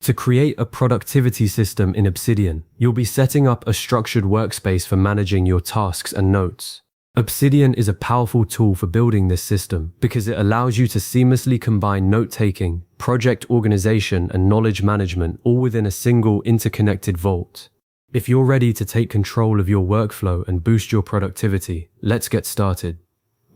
To create a productivity system in Obsidian, you'll be setting up a structured workspace for managing your tasks and notes. Obsidian is a powerful tool for building this system because it allows you to seamlessly combine note-taking, project organization, and knowledge management all within a single interconnected vault. If you're ready to take control of your workflow and boost your productivity, let's get started.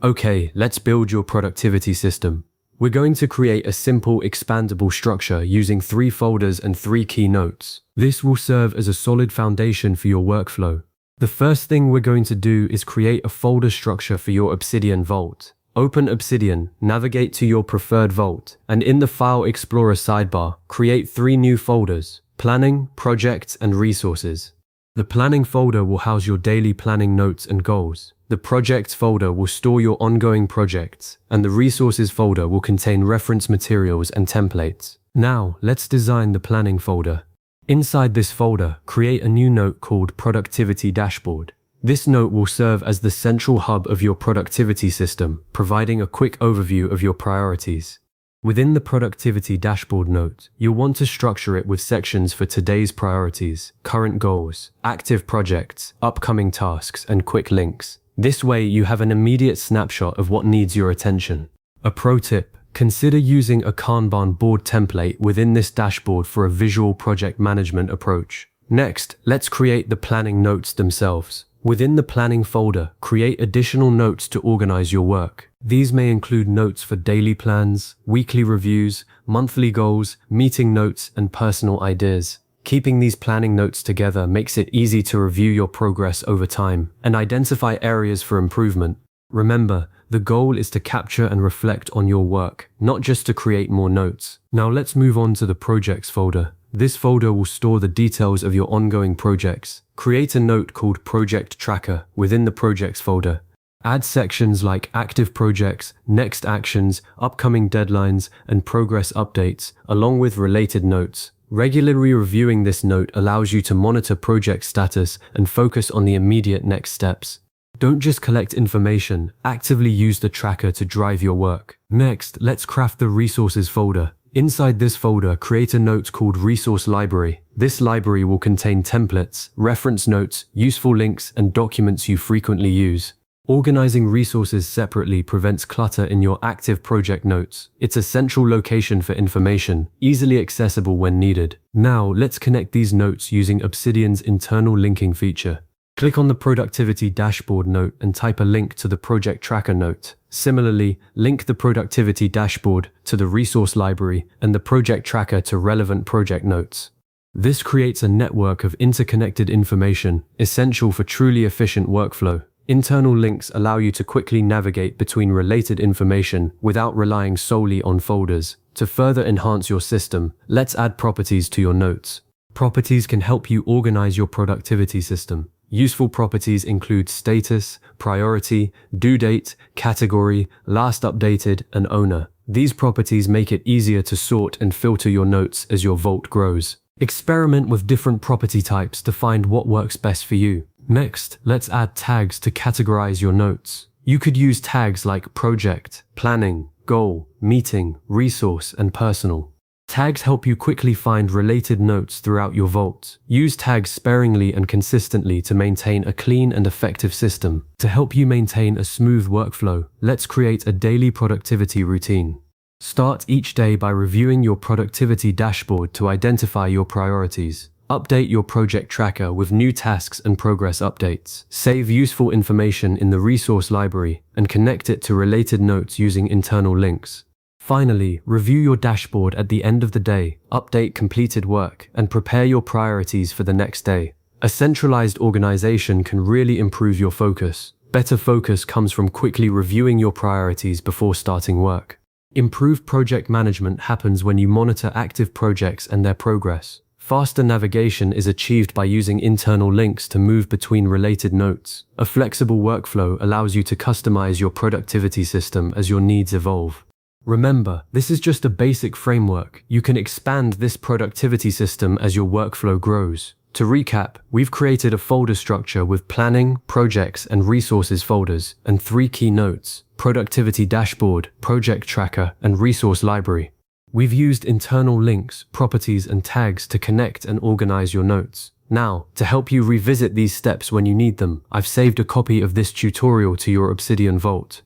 Okay, let's build your productivity system. We're going to create a simple, expandable structure using 3 folders and 3 key notes. This will serve as a solid foundation for your workflow. The first thing we're going to do is create a folder structure for your Obsidian vault. Open Obsidian, navigate to your preferred vault, and in the File Explorer sidebar, create 3 new folders: Planning, Projects, and Resources. The Planning folder will house your daily planning notes and goals. The Projects folder will store your ongoing projects, and the Resources folder will contain reference materials and templates. Now, let's design the Planning folder. Inside this folder, create a new note called Productivity Dashboard. This note will serve as the central hub of your productivity system, providing a quick overview of your priorities. Within the Productivity Dashboard note, you'll want to structure it with sections for today's priorities, current goals, active projects, upcoming tasks, and quick links. This way, you have an immediate snapshot of what needs your attention. A pro tip: consider using a Kanban board template within this dashboard for a visual project management approach. Next, let's create the planning notes themselves. Within the planning folder, create additional notes to organize your work. These may include notes for daily plans, weekly reviews, monthly goals, meeting notes, and personal ideas. Keeping these planning notes together makes it easy to review your progress over time and identify areas for improvement. Remember, the goal is to capture and reflect on your work, not just to create more notes. Now let's move on to the Projects folder. This folder will store the details of your ongoing projects. Create a note called Project Tracker within the Projects folder. Add sections like active projects, next actions, upcoming deadlines, and progress updates, along with related notes. Regularly reviewing this note allows you to monitor project status and focus on the immediate next steps. Don't just collect information, actively use the tracker to drive your work. Next, let's craft the Resources folder. Inside this folder, create a note called Resource Library. This library will contain templates, reference notes, useful links, and documents you frequently use. Organizing resources separately prevents clutter in your active project notes. It's a central location for information, easily accessible when needed. Now, let's connect these notes using Obsidian's internal linking feature. Click on the Productivity Dashboard note and type a link to the Project Tracker note. Similarly, link the Productivity Dashboard to the Resource Library and the Project Tracker to relevant project notes. This creates a network of interconnected information, essential for truly efficient workflow. Internal links allow you to quickly navigate between related information without relying solely on folders. To further enhance your system, let's add properties to your notes. Properties can help you organize your productivity system. Useful properties include status, priority, due date, category, last updated, and owner. These properties make it easier to sort and filter your notes as your vault grows. Experiment with different property types to find what works best for you. Next, let's add tags to categorize your notes. You could use tags like project, planning, goal, meeting, resource, and personal. Tags help you quickly find related notes throughout your vault. Use tags sparingly and consistently to maintain a clean and effective system. To help you maintain a smooth workflow, let's create a daily productivity routine. Start each day by reviewing your productivity dashboard to identify your priorities. Update your project tracker with new tasks and progress updates. Save useful information in the resource library and connect it to related notes using internal links. Finally, review your dashboard at the end of the day, update completed work, and prepare your priorities for the next day. A centralized organization can really improve your focus. Better focus comes from quickly reviewing your priorities before starting work. Improved project management happens when you monitor active projects and their progress. Faster navigation is achieved by using internal links to move between related notes. A flexible workflow allows you to customize your productivity system as your needs evolve. Remember, this is just a basic framework. You can expand this productivity system as your workflow grows. To recap, we've created a folder structure with planning, projects, and resources folders, and 3 key notes: Productivity Dashboard, Project Tracker, and Resource Library. We've used internal links, properties, and tags to connect and organize your notes. Now, to help you revisit these steps when you need them, I've saved a copy of this tutorial to your Obsidian Vault.